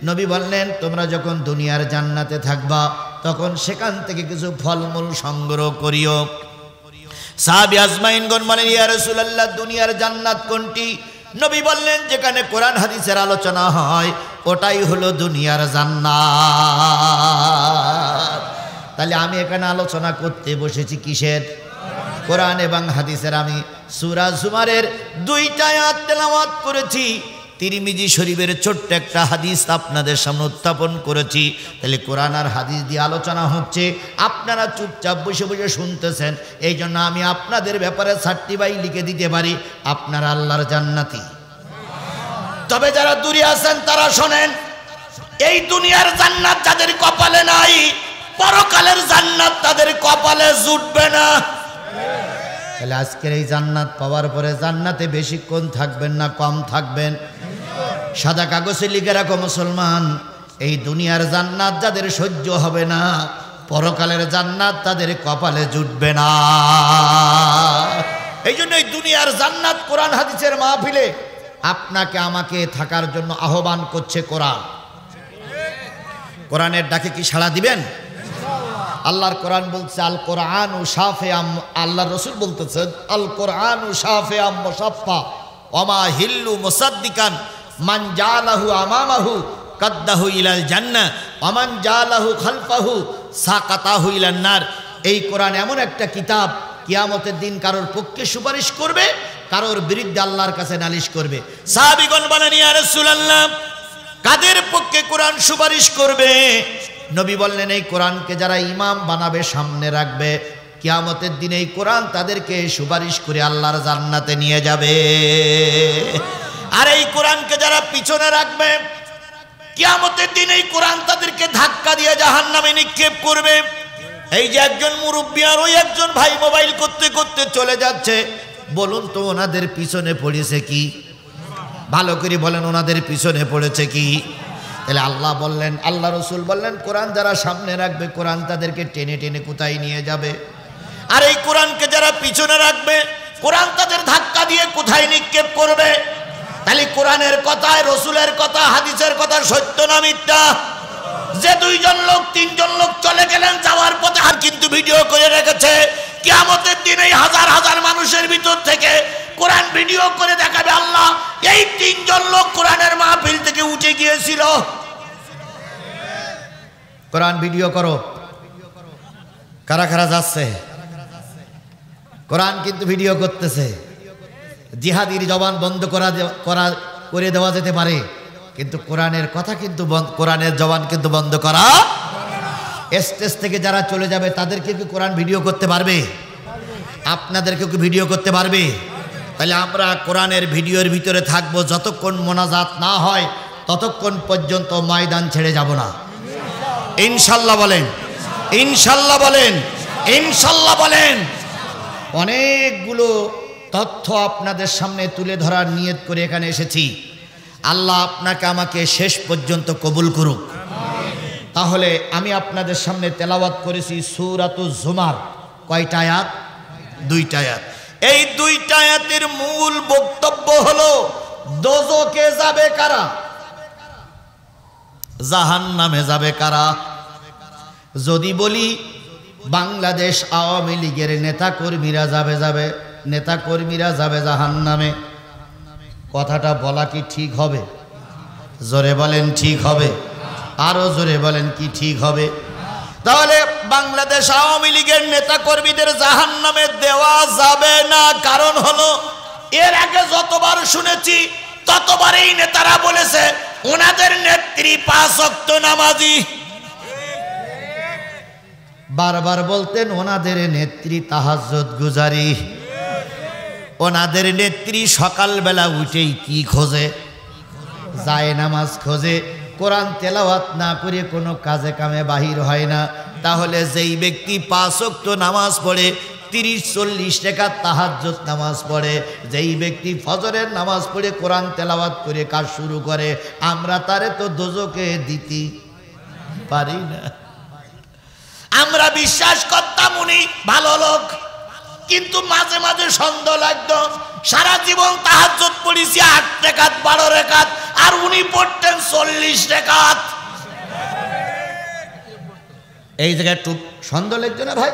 [SPEAKER 1] নবী বললেন তোমরা যখন দুনিয়ার জান্নাতে থাকবা তখন সেখান থেকে কিছু ফলমূল সংগ্রহ করিও। সাহাবী আজমাইনগণ বলেন ইয়া রাসূলুল্লাহ দুনিয়ার জান্নাত কোনটি? নবী বললেন যেখানে কোরআন হাদিসের আলোচনা হয় ওটাই হলো দুনিয়ার জান্নাত। তাহলে আমি এখানে আলোচনা করতে বসেছি কিসের? কোরআন এবং হাদিসের। আমি সূরা জুমারের 2টা আয়াত তেলাওয়াত করেছি, তিরমিজি শরীফের ছোট্ট একটা হাদিস আপনাদের সামনে উত্থাপন করেছি। তাহলে কোরআন আর হাদিস দিয়ে আলোচনা হচ্ছে, আপনারা চুপচাপ বসে বসে শুনতেছেন। এই জন্য আমি আপনাদের ব্যাপারে সার্টিফাই লিখে দিতে পারি আপনারা আল্লাহর জান্নাতি। তবে যারা দূরে আছেন তারা শোনেন, এই দুনিয়ার জান্নাত যাদের কপালে নাই পরকালের জান্নাত তাদের কপালে জুটবে না। তাহলে আজকের এই জান্নাত পাওয়ার পরে জান্নাতে বেশিক্ষণ থাকবেন না কম থাকবেন? সাদা কাগজে লিখে রাখো মুসলমান, এই দুনিয়ার জান্নাত যাদের সহ্য হবে না পরকালের জান্নাত তাদের কপালে জুটবে না। এই জন্য এই দুনিয়ার জান্নাত কোরআন হাদিসের মাহফিলে আপনাকে আমাকে থাকার জন্য আহ্বান করছে কোরআন। কোরআনের ডাকে কি সাড়া দিবেন? আল্লাহর কোরআন বলছে আল কোরআন ও শাফে আম, আল্লাহর রাসূল বলতেছেন আল কোরআন ও শাফে আম মুসাফফা ওমা হিল্লু মুসাদ্দিকান মান জালাহু আমামাহু কাদ্দাহু ইলাল জান্নাহ ওমান জালাহু খালফাহু সাকাতাহু ইলান নার। এই কোরআন এমন একটা কিতাব কিয়ামতের দিন কারোর পক্ষে সুপারিশ করবে, কারোর বিরুদ্ধে আল্লাহর কাছে নালিশ করবে। সাহাবীগণ বলেন ইয়া রাসূলুল্লাহ কাদের পক্ষে কোরআন সুপারিশ করবে? নবী বললেন এই কোরআনকে যারা ইমাম বানাবে সামনে রাখবে কিয়ামতের দিনে এই কোরআন তাদেরকে সুপারিশ করে আল্লাহর জান্নাতে নিয়ে যাবে। আর এই কোরআনকে যারা পিছনে রাখবে, কিয়ামতের দিনে এই কোরআন তাদেরকে ধাক্কা দিয়ে জাহান্নামে নিক্ষেপ করবে। এই যে একজন মুরব্বী আর ওই একজন ভাই মোবাইল করতে করতে চলে যাচ্ছে, বলুন তো ওনাদের পিছনে পড়েছে কি? ভালো করে বলেন, ওনাদের পিছনে পড়েছে কি? তাহলে আল্লাহ বললেন, আল্লাহ রসুল বললেন, কোরআন যারা সামনে রাখবে কোরআন তাদেরকে টেনে টেনে কোথায় নিয়ে যাবে। আর এই কোরআনকে যারা পিছনে রাখবে কোরআন তাদের ধাক্কা দিয়ে কোথায় নিক্ষেপ করবে। তাহলে কোরআনের কথায়, রসুলের কথা, হাদিসের কথা সত্য না মিথ্যা? যে দুইজন লোক তিনজন লোক চলে গেলেন, যাওয়ার পথে আর কিন্তু ভিডিও করে রেখেছে। কিয়ামতের দিনে হাজার হাজার মানুষের ভিতর থেকে কোরআন ভিডিও করে দেখাবে আল্লাহ, এই তিনজন লোক কোরআনের মাহফিল থেকে উঠে গিয়েছিল। কোরআন ভিডিও করো, কারা কারা যাচ্ছে? কোরআন কিন্তু ভিডিও করতেছে। জিহাদির জবান বন্ধ করে দেওয়া যেতে পারে, কিন্তু কোরআনের কথা কিন্তু কোরআনের জবান কিন্তু বন্ধ করা। স্টেজ থেকে যারা চলে যাবে তাদেরকে কি কোরআন ভিডিও করতে পারবে? আপনাদেরকে কি ভিডিও করতে পারবে? তাহলে আমরা কোরআনের ভিডিওর ভিতরে থাকবো, যতক্ষণ মোনাজাত না হয় ততক্ষণ পর্যন্ত ময়দান ছেড়ে যাব না। ইনশাল্লাহ বলেন, ইনশাল্লাহ বলেন, ইনশাল্লাহ বলেন। অনেকগুলো তথ্য আপনাদের সামনে তুলে ধরার নিয়ত করে এখানে এসেছি। আল্লাহ আপনাকে আমাকে শেষ পর্যন্ত কবুল করুক। তাহলে আমি আপনাদের সামনে তেলাওয়াত করেছি সূরাতুজ জুমার। কয়টা আয়াত? 2টা আয়াত। এই 2টা আয়াতের মূল বক্তব্য হলো দোজখে যাবে কারা, জাহান্নামে যাবে কারা। যদি বলি বাংলাদেশ আওয়ামী লীগের নেতাকর্মীরা যাবে জাহান্নামে, কথাটা বলা কি ঠিক হবে? জোরে বলেন ঠিক হবে? আরো জোরে বলেন কি ঠিক হবে? তাহলে বাংলাদেশ আওয়ামী লীগের নেতাকর্মীদের জাহান্নামে দেওয়া যাবে না। কারণ হলো, এর আগে যতবার শুনেছি ততবার এই নেতারা বলেছে ওনাদের নেত্রী 5 ওয়াক্ত নামাজি। বারবার বলতেন ওনাদের নেত্রী তাহাজ্জুদ গুজারি, ওনাদের নেত্রী সকালবেলা উঠেই কি খোঁজে? যায় নামাজ খোঁজে। কোরআন তেলাওয়াত না করে কোনো কাজে কামে বাহির হয় না। তাহলে যেই ব্যক্তি 5 ওয়াক্ত নামাজ পড়ে, 30-40 রাকাত তাহাজ্জুদ নামাজ পড়ে, যেই ব্যক্তি ফজরের নামাজ পড়ে কোরআন তেলাওয়াত করে কাজ শুরু করে, আমরা তারে তো দোজখে দিতে পারি না। আমরা বিশ্বাস করতাম উনি ভালো লোক, কিন্তু মাঝে মাঝে সন্দেহ লাগতো। সারা জীবন তাহাজ্জুদ পড়েছি 8 রাকাত 12 রাকাত, আর উনি পড়তেন 40 রাকাত। এই জায়গায় একটু সন্দেহ লাগতো না ভাই?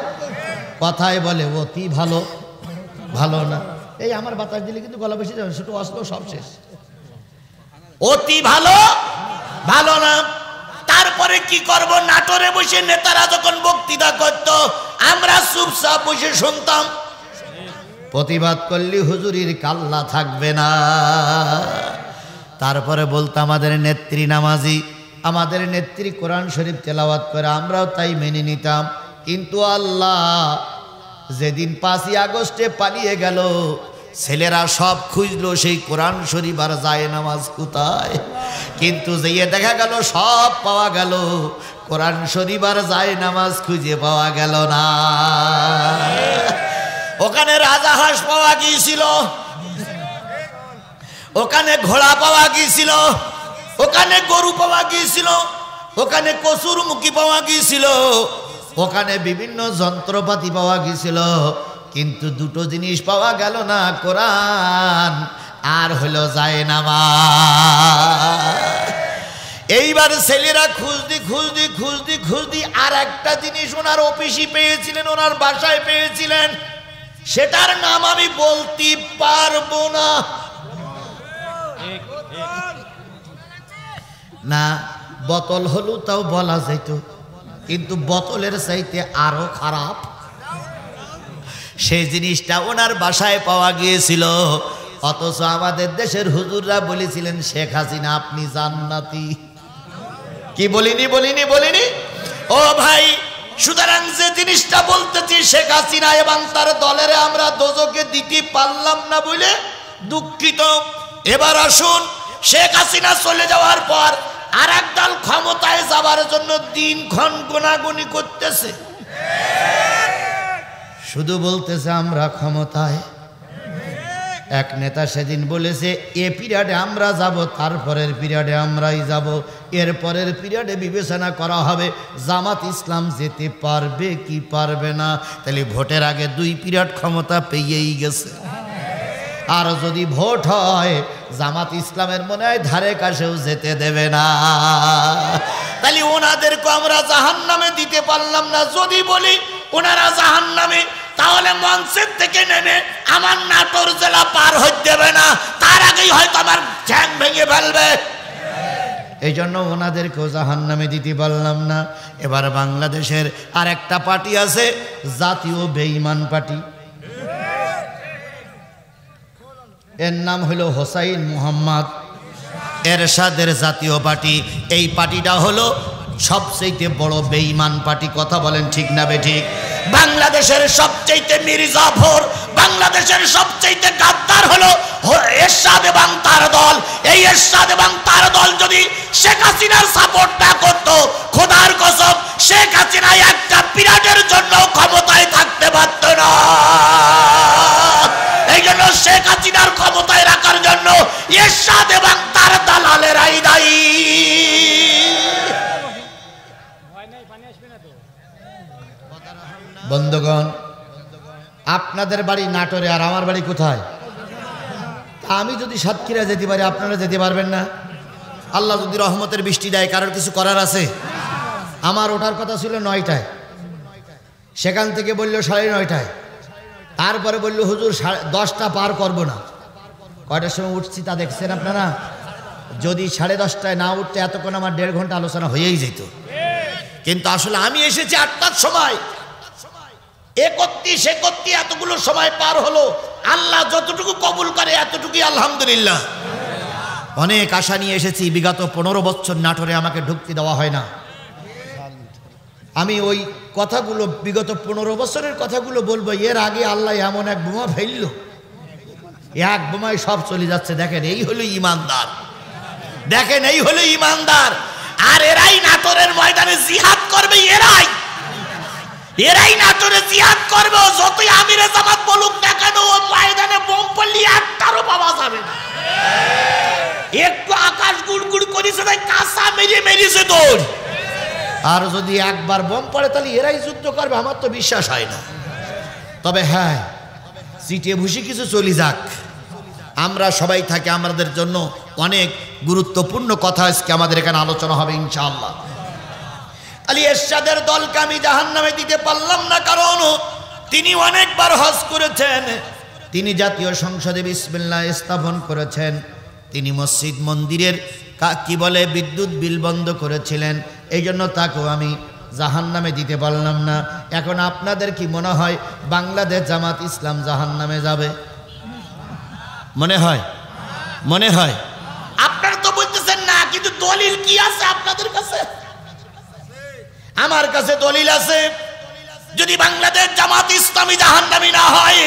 [SPEAKER 1] কথায় বলে অতি ভালো, ভালো না। এই আমার বাতাস দিলে কিন্তু গলা বেশি যাবে, ছোট আসলো সব শেষ। অতি ভালো, ভালো না। তারপরে কি করব? নাটোরে বসে নেতারা যখন বক্তৃতা করত, আমরা চুপচাপ বসে শুনতাম। প্রতিবাদ করলে হুজুরির কাল্লা থাকবে না। তারপরে বলতো আমাদের নেত্রী নামাজি, আমাদের নেত্রী কোরআন শরীফ তেলাওয়াত করে, আমরাও তাই মেনে নিতাম। কিন্তু আল্লাহ যেদিন 5ই আগস্টে পালিয়ে গেল, ছেলেরা সব খুঁজলো সেই কোরআন শরীফ আর যায় নামাজ কোথায়। কিন্তু যেয়ে দেখা গেল সব পাওয়া গেল, কোরআন শরীফ আর যায় নামাজ খুঁজে পাওয়া গেল না। ওখানে রাজাহাঁস পাওয়া গিয়েছিল, ওখানে ঘোড়া পাওয়া গিয়েছিল, ওখানে গরু পাওয়া গিয়েছিল, ওখানে কসুর মুখী পাওয়া গিয়েছিল, ওখানে বিভিন্ন যন্ত্রপাতি পাওয়া গিয়েছিল। কিন্তু দুটো জিনিস পাওয়া গেল না, কোরআন আর হলো যায় নামাজ। এইবার ছেলেরা খুঁজদি আর একটা জিনিস ওনার অফিসে পেয়েছিলেন, ওনার বাসায় পেয়েছিলেন, সেটার নাম আমি বলতে পারবো না। না, বোতল হলো তাও বলা যেত, কিন্তু বোতলের চাইতে আরো খারাপ সেই জিনিসটা ওনার বাসায় পাওয়া গিয়েছিল। অথচ আমাদের দেশের হুজুররা বলেছিলেন শেখ হাসিনা আপনি জান্নাতি। কি বলিনি? ও ভাই, সুতরাং যে জিনিসটা বলতেছি, শেখ হাসিনা এবং তার দলের আমরা দোজকে দিতে পারলাম না বলে দুঃখিত। এবার আসুন, শেখ হাসিনা চলে যাওয়ার পর আর এক দল ক্ষমতায় যাবার জন্য দিনক্ষণ গোনাগুনি করতেছে, শুধু বলতেছে আমরা ক্ষমতায়। এক নেতা সেদিন বলেছে এ পিরিয়ডে আমরা যাব, তারপরের পিরিয়ডে আমরাই যাব, এর পরের পিরিয়ডে বিবেচনা করা হবে জামাত ইসলাম যেতে পারবে কি পারবে না। তাহলে ভোটের আগে 2 পিরিয়ড ক্ষমতা পেয়েই গেছে। আর যদি ভোট হয় জামাত ইসলামের মনে হয় ধারে কাছেও যেতে দেবে না। তাহলে ওনাদেরকে আমরা জাহান্নামে দিতে পারলাম না। যদি বলি ওনারা জাহান্নামে, তাহলে মঞ্চের থেকে নেমে আমার নাটোর জেলা পার হইতে দেবে না, তার আগেই হয়তো আমার ঠ্যাং ভেঙে ফেলবে। এই জন্য ওনাদেরকেও জাহান্নামে দিতে পারলাম না। এবার বাংলাদেশের আর একটা পার্টি আছে, জাতীয় বেঈমান পার্টি। এর নাম হলো হোসাইন মোহাম্মদ এরশাদের জাতীয় পার্টি। এই পার্টিটা হলো সবচেয়ে বড় বেঈমান পার্টি। কথা বলেন ঠিক না বেঠিক? বাংলাদেশের সবচেয়ে মির্জাফর, বাংলাদেশের সবচেয়ে গাদ্দার হলো এরশাদ এবং তার দল। এই এরশাদ এবং তার দল যদি শেখ হাসিনার সাপোর্ট না করত, খোদার কসম শেখ হাসিনা একটা পিরিয়ডের জন্য ক্ষমতায় থাকতে পারত না। এই জন্য শেখ হাসিনার ক্ষমতায় রাখার জন্য এরশাদ এবং তার দালালেরাই দায়ী। বন্ধুগণ, আপনাদের বাড়ি নাটোরে আর আমার বাড়ি কোথায়? আমি যদি সাতক্ষীরা যেতে পারি, আপনারা যেতে পারবেন না? আল্লাহ যদি রহমতের বৃষ্টি দেয়, কারোর কিছু করার আছে? আমার ওঠার কথা ছিল 9টায়, সেখান থেকে বললো 9:30, তারপরে বললো হুজুর 10টা পার করবো না। কয়টার সময় উঠছি তা দেখছেন আপনারা? যদি 10:30টায় না উঠতে এতক্ষণ আমার 1.5 ঘন্টা আলোচনা হয়েই যেত। কিন্তু আসলে আমি এসেছি 8টার সময়, 31 এতগুলো সময় পার হলো। আল্লাহ যতটুকু কবুল করে এতটুকুই আলহামদুলিল্লাহ। অনেক আশা নিয়ে এসেছি। বিগত 15 বছর নাটোরে আমাকে ঢুকতে দেওয়া হয় না। আমি ওই কথাগুলো, বিগত 15 বছরের কথাগুলো বলবো। এর আগে আল্লাহ এমন এক বোমা ফেলল, এক বোমায় সব চলে যাচ্ছে। দেখেন, এই হলো ইমানদার। দেখেন, এই হলো ইমানদার। আর এরাই নাটোরের ময়দানে জিহাদ করবে। এরাই নাটোরে জিহাদ করবে। যতই আমিরে জামাত বলুক না কেন, ও ময়দানে বোম পড়লে একটারও পাওয়া যাবে না। একটু আকাশ গুড়গুড় করেছে, তাই কাঁচা মেরেছে দৌড়। আর যদি একবার বোম পড়ে তাহলে এরাই যুদ্ধ করবে, আমার তো বিশ্বাস হয় না। তবে হ্যাঁ, সিটিয়ে ভুসি কিছু চলে যাক, আমরা সবাই থাকি। আমাদের জন্য অনেক গুরুত্বপূর্ণ কথা আজকে আমাদের এখানে আলোচনা হবে ইনশাআল্লাহ। আলী এরশাদের দলকে আমি জাহান্নামে দিতে পারলাম না, কারণ তিনি অনেকবার হজ করেছেন, তিনি জাতীয় সংসদে বিসমিল্লাহ স্থাপন করেছেন, তিনি মসজিদ মন্দিরের কি বলে বিদ্যুৎ বিল বন্ধ করেছিলেন। এই জন্য তাকেও আমি জাহান্নামে দিতে পারলাম না। এখন আপনাদের কি মনে হয় বাংলাদেশ জামাত ইসলাম জাহান্নামে যাবে? মনে হয়? মনে হয়? আপনারা তো বলতেছেন না, কিন্তু দলিল কি আছে আপনাদের কাছে? আমার কাছে দলিল আছে। যদি বাংলাদেশ জামাত ইসলামী জাহান্নামী না হয়,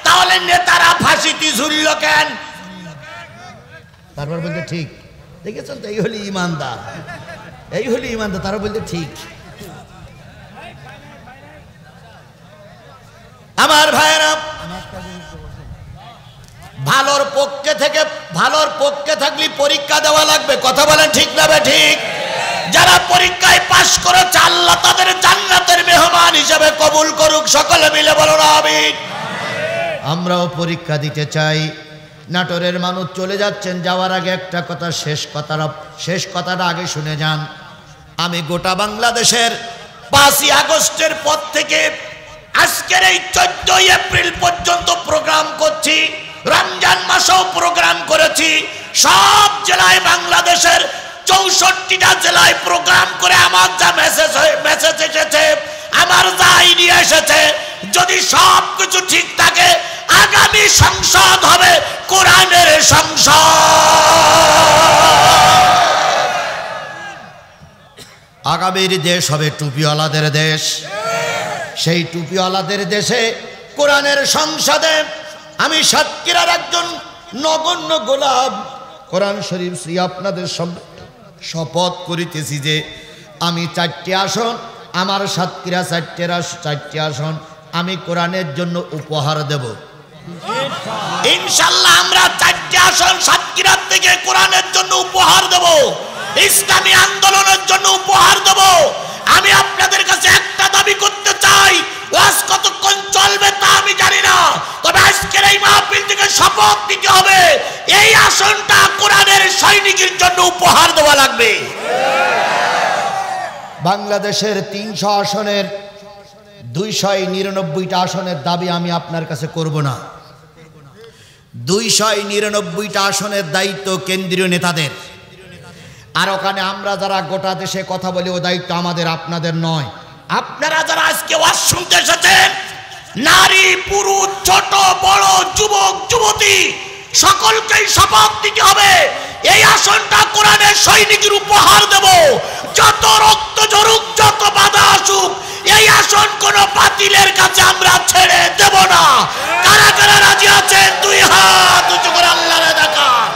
[SPEAKER 1] তাহলে নেতারা ফাঁসিতে ঝুলল কেন? তারপর বলতে ঠিক, দেখেছেন তো, এই হলো ইমানদার, এই হলো ইমানদার। তারা বলতে ঠিক। আমার ভাইয়েরা, ভালোর পক্ষে থাকলে পরীক্ষা দেওয়া লাগবে। কথা বলেন ঠিক না ঠিক? যারা পরীক্ষায় পাশ করেছে আল্লাহ তাদের জান্নাতের মেহমান হিসেবে কবুল করুক। সকলে মিলে বলুন আমিন। আমরাও পরীক্ষা দিতে চাই। নাটোরের মানুষ চলে যাচ্ছেন, যাওয়ার আগে একটা কথা, শেষ কথাটা আগে শুনে যান। আমি গোটা বাংলাদেশের 5ই আগস্টের পর থেকে আজকের এই 14 এপ্রিল পর্যন্ত প্রোগ্রাম করছি। রমজান মাসেও প্রোগ্রাম করেছি। সব জেলায়, বাংলাদেশের 64টা জেলায় প্রোগ্রাম করে আমার যা মেসেজ এসেছে, আমার যা আইডিয়া এসেছে, যদি সব কিছু ঠিক থাকে, আগামী সংসদ হবে কোরআনের সংসদ। আগামীর দেশ হবে টুপিওয়ালাদের দেশ। সেই টুপিওয়ালাদের দেশে কোরআনের সংসদে আমি সাতক্ষীরার একজন নগণ্য গোলাম কোরআন শরীফ শ্রী আপনাদের শপথ করিতেছি যে আমি 4টি আসন, আমার সাতক্ষীরা 4টি আসন আমি কোরআনের জন্য উপহার দেব ইনশাআল্লাহ। আমরা 4টি আসন সাতক্ষীরার থেকে কোরআনের জন্য উপহার দেব, ইসলামী আন্দোলনের জন্য উপহার দেব। আমি আপনাদের কাছে একটা দাবি করতে চাই, ওয়াজ কতক্ষণ চলবে তা আমি জানি না, তবে আজকের এই মাহফিল থেকে শপথ নিতে হবে এই আসনটা কোরআনের সৈনিকের জন্য উপহার দেওয়া লাগবে। বাংলাদেশের 300 আসনের 299টা আসনের দাবি আমি আপনার কাছে করব না। 299টা আসনের দায়িত্ব কেন্দ্রীয় নেতাদের, আর ওখানে আমরা যারা গোটা দেশে কথা বলি ও দায়িত্ব আমাদের, আপনাদের নয়। আপনারা যারা আজকে ওয়াজ শুনতে এসেছেন, নারী পুরুষ ছোট বড় যুবক যুবতী সকলকেই শপথ নিতে হবে এই আসনটা কোরআনের সৈনিকের উপহার দেব। যত রক্ত ঝরুক, যত বাধা আসুক, এই আসন কোন বাতিলের কাছে আমরা ছেড়ে দেব না। কারা কারা রাজি আছেন 2 হাত উঁচু করে আল্লাহরে দেখান।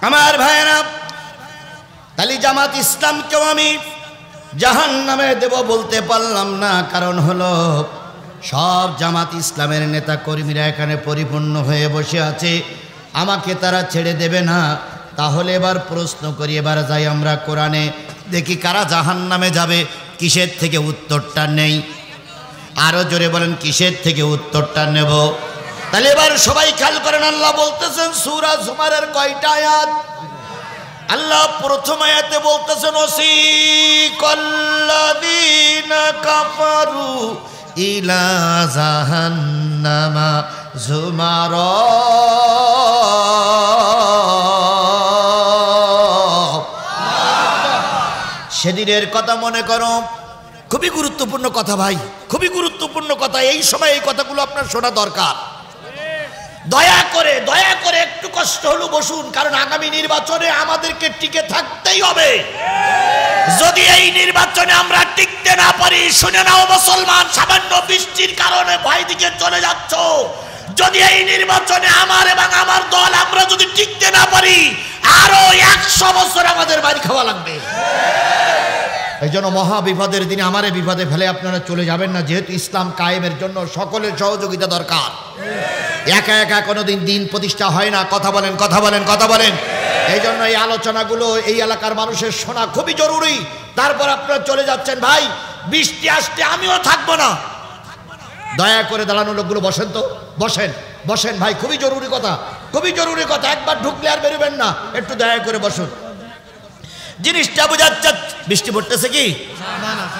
[SPEAKER 1] আমার ভাইয়েরা, তাহলে জামাত ইসলামকেও আমি জাহান্নামে দেব বলতে পারলাম না, কারণ হলো সব জামাত ইসলামের নেতা কর্মীরা এখানে পরিপূর্ণ হয়ে বসে আছে, আমাকে তারা ছেড়ে দেবে না। তাহলে এবার প্রশ্ন করি, এবার যাই আমরা কোরআনে, দেখি কারা জাহান্নামে যাবে, কিসের থেকে উত্তরটা নেই। আরো জোরে বলেন, কিসের থেকে উত্তরটা নেব? তাহলে এবার সবাই খেয়াল করেন, আল্লাহ বলতেছেন সূরা জুমারের কয়টা আয়াত? আল্লাহ প্রথম আয়াতে বলতেছেন ওয়াসিকাল্লাযীনা কাফারু ইলা জাহান্নামা যুমারা। সেদিনের কথা মনে করো, খুবই গুরুত্বপূর্ণ কথা ভাই, খুবই গুরুত্বপূর্ণ কথা। এই সময় এই কথাগুলো আপনার শোনা দরকার। দয়া করে একটু কষ্ট হলো বসুন, কারণ আগামী নির্বাচনে আমাদেরকে টিকে থাকতেই হবে। যদি এই নির্বাচনে আমরা টিকতে না পারি, শুনে নাও মুসলমান, সামান্য বৃষ্টির কারণে ভয় দিকে চলে যাচ্ছ, যদি এই নির্বাচনে আমার এবং আমার দল আমরা যদি টিকতে না পারি, আরো 100 বছর আমাদের বাড়ি খাওয়া লাগবে। এই জন্য মহা বিপদের দিনে আমারে বিপদে ফেলে আপনারা চলে যাবেন না, যেহেতু ইসলাম কায়েমের জন্য সকলের সহযোগিতা দরকার। একা একা কোনোদিন দিন প্রতিষ্ঠা হয় না। কথা বলেন, কথা বলেন, কথা বলেন। এই জন্য এই আলোচনাগুলো এই এলাকার মানুষের শোনা খুবই জরুরি। তারপর আপনারা চলে যাচ্ছেন, ভাই বৃষ্টি আসতে আমিও থাকবো না, দয়া করে দাঁড়ানো লোকগুলো বসেন তো, বসেন বসেন ভাই, খুবই জরুরি কথা, খুবই জরুরি কথা। একবার ঢুকলে আর বেরোবেন না, একটু দয়া করে বসুন। জিনিসটা বোঝাচ্ছে বৃষ্টি পড়তেছে কি?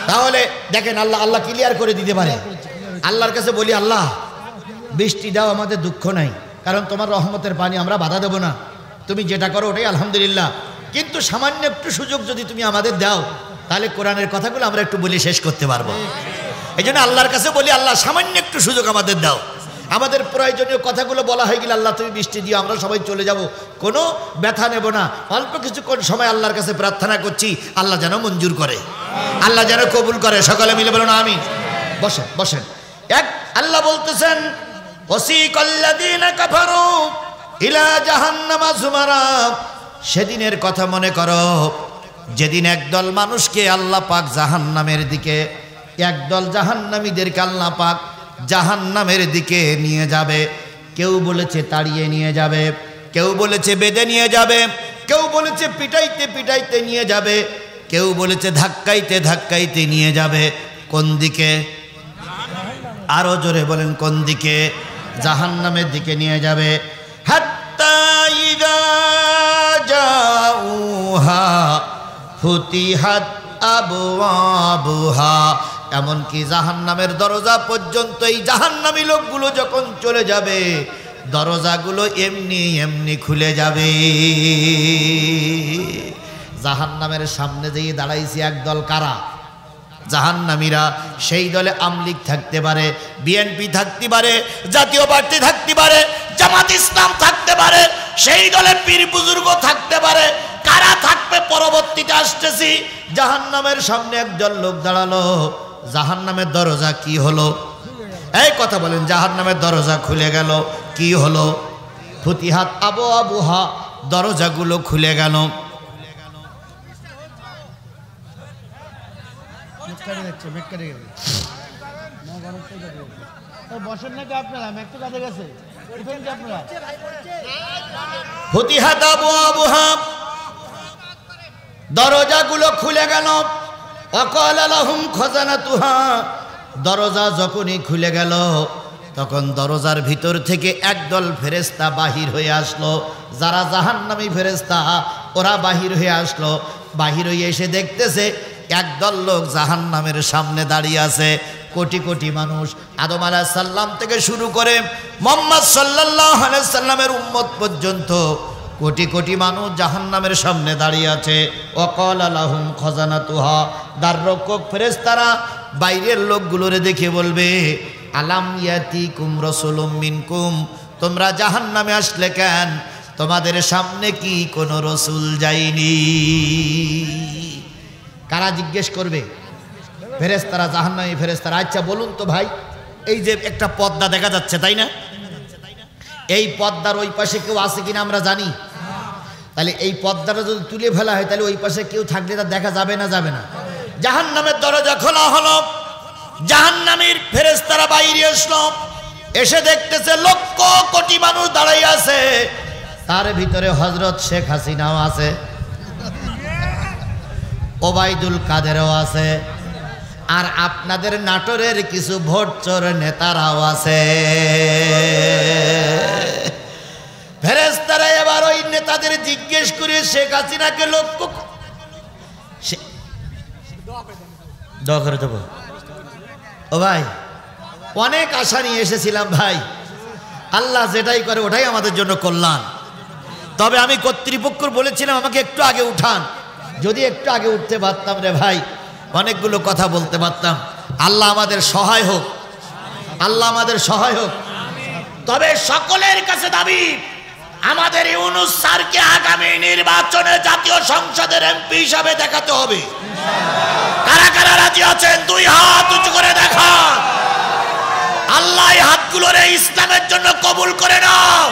[SPEAKER 1] তাহলে দেখেন, আল্লাহ ক্লিয়ার করে দিতে পারে। আল্লাহর কাছে বলি, আল্লাহ বৃষ্টি দাও, আমাদের দুঃখ নাই, কারণ তোমার রহমতের পানি আমরা বাধা দেব না, তুমি যেটা করো ওটাই আলহামদুলিল্লাহ। কিন্তু সামান্য একটু সুযোগ যদি তুমি আমাদের দাও, তাহলে কোরআনের কথাগুলো আমরা একটু বলে শেষ করতে পারবো। এই জন্য আল্লাহর কাছে বলি, আল্লাহ সামান্য একটু সুযোগ আমাদের দাও। আমাদের প্রয়োজনীয় কথাগুলো বলা হয়ে গেলে, আল্লাহ তুমি বৃষ্টি দিও, আমরা সবাই চলে যাব, কোনো ব্যথা নেব না। অল্প কিছুক্ষণ সময় আল্লাহর কাছে প্রার্থনা করছি, আল্লাহ যেন মঞ্জুর করে, আল্লাহ যেন কবুল করে। সকলে মিলে বলুন আমিন। বসেন বসেন। এক আল্লাহ বলতেছেন ওয়াসিকাল্লাযীনা কাফারু ইলা জাহান্নামা যুমারা। সেদিনের কথা মনে করো, যেদিন একদল মানুষকে আল্লাহ পাক জাহান্নামের দিকে, একদল জাহান্নামীদেরকে আল্লাহ পাক জাহান্নামের দিকে নিয়ে যাবে। কেউ বলেছে তাড়িয়ে নিয়ে যাবে, কেউ বলেছে বেঁধে নিয়ে যাবে, কেউ বলেছে পিটাইতে পিটাইতে নিয়ে যাবে, কেউ বলেছে ধাক্কাইতে ধাক্কাইতে নিয়ে যাবে। কোন দিকে? আরো জোরে বলেন, কোন দিকে? জাহান্নামের দিকে নিয়ে যাবে। হাত্তা ইযা জাউহা ফুতিহাত আবওয়াবুহা। এমনকি জাহান্নামের দরজা পর্যন্ত এই জাহান্নামী লোকগুলো যখন চলে যাবে, দরজাগুলো এমনি এমনি খুলে যাবে। জাহান্নামের সামনে যেই দাঁড়াইছে একদল কারা? জাহান্নামীরা। সেই দলে আমলিগ থাকতে পারে, বিএনপি থাকতে পারে, জাতীয় পার্টি থাকতে পারে, জামাত ইসলাম থাকতে পারে, সেই দলে পীর বুজুর্গ থাকতে পারে। কারা থাকবে পরবর্তীতে আসতেছি। জাহান্নামের সামনে একজন লোক দাঁড়ালো, জাহান্নামের দরজা কি হলো? এই কথা বলেন, জাহান্নামের দরজা খুলে গেল। কি হলো? ফুতিহাত আবু আবুহা, দরজাগুলো খুলে গেল। ফুতিহাত আবু আবুহা, দরজাগুলো খুলে গেল। ওয়াকালা লাহুম খাজানাতুহা, দরজা যখনই খুলে গেল তখন দরজার ভিতর থেকে একদল ফেরেশতা বাহির হয়ে আসলো। যারা জাহান্নামী ফেরেশতা ওরা বাহির হয়ে আসলো। বাহির হয়ে এসে দেখতেছে একদল লোক জাহান্নামের সামনে দাঁড়িয়ে আছে। কোটি কোটি মানুষ, আদম আলাইহিস সালাম থেকে শুরু করে মুহাম্মদ সাল্লাল্লাহু আলাইহি সাল্লামের উম্মত পর্যন্ত কোটি কোটি মানুষ জাহান্নামের সামনে দাঁড়িয়ে আছে। ওয়াকালা লাহুম খাজানাতুহা, দ্বাররক্ষক ফেরেশতারা বাইরের লোকগুলোরে দেখে বলবে, আলাম ইয়াতিকুম রাসূলুম মিনকুম, তোমরা জাহান্নামে আসলে কেন? তোমাদের সামনে কি কোনো রসুল যায়নি? কারা জিজ্ঞেস করবে? ফেরেশতারা, জাহান্নামী ফেরেশতারা। আচ্ছা বলুন তো ভাই, এই যে একটা পর্দা দেখা যাচ্ছে তাই না, এই পর্দার ওই পাশে কেউ আছে কিনা আমরা জানি? তাহলে এই পর্দাটা যদি তুলে ফেলা হয় তাহলে ওই পাশে কেউ থাকলে তা দেখা যাবে না? যাবে না। জাহান্নামের দরজা খোলা হলো, জাহান্নামীর ফেরেশতারা বাইরে আসলো। এসে দেখতেছে লক্ষ কোটি মানুষ দাঁড়াই আছে, তার ভিতরে হযরত শেখ হাসিনাও আছে, ওবাইদুল কাদেরও আছে, আর আপনাদের নাটোরের কিছু ভোটচোর নেতারাও আছে। ফেরেশতারা এবার ওই নেতাদের জিজ্ঞেস করে শেখ হাসিনাকে লক্ষ্য দোয়া করে দেবো। ও ভাই, অনেক আশা নিয়ে এসেছিলাম ভাই, আল্লাহ যেটাই করে ওটাই আমাদের জন্য কল্যাণ। তবে আমি কর্তৃপক্ষর বলেছিলাম আমাকে একটু আগে উঠান, যদি একটু আগে উঠতে পারতাম রে ভাই, অনেকগুলো কথা বলতে পারতাম। আল্লাহ আমাদের সহায় হোক, আল্লাহ আমাদের সহায় হোক। তবে সকলের কাছে দাবি, আমাদের ইউনূস স্যারকে আগামী নির্বাচনে জাতীয় সংসদের এমপি হিসাবে দেখাতে হবে। কারা কারা রাজি আছেন দুই হাত উঁচু করে দেখান। আল্লাহ এই হাতগুলোরে ইসলামের জন্য কবুল করে নাও।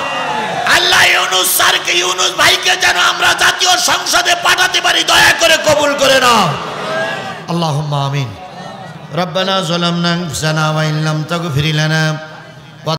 [SPEAKER 1] আল্লাহ ইউনূস স্যারকে, ইউনূস ভাইকে যেন আমরা জাতীয় সংসদে পাঠাতে পারি, দয়া করে কবুল করে নাও। আল্লাহুম্মা আমিন। রব্বানা যালামনা আনফুসানা ওয়া ইল্লাম তাগফির লানা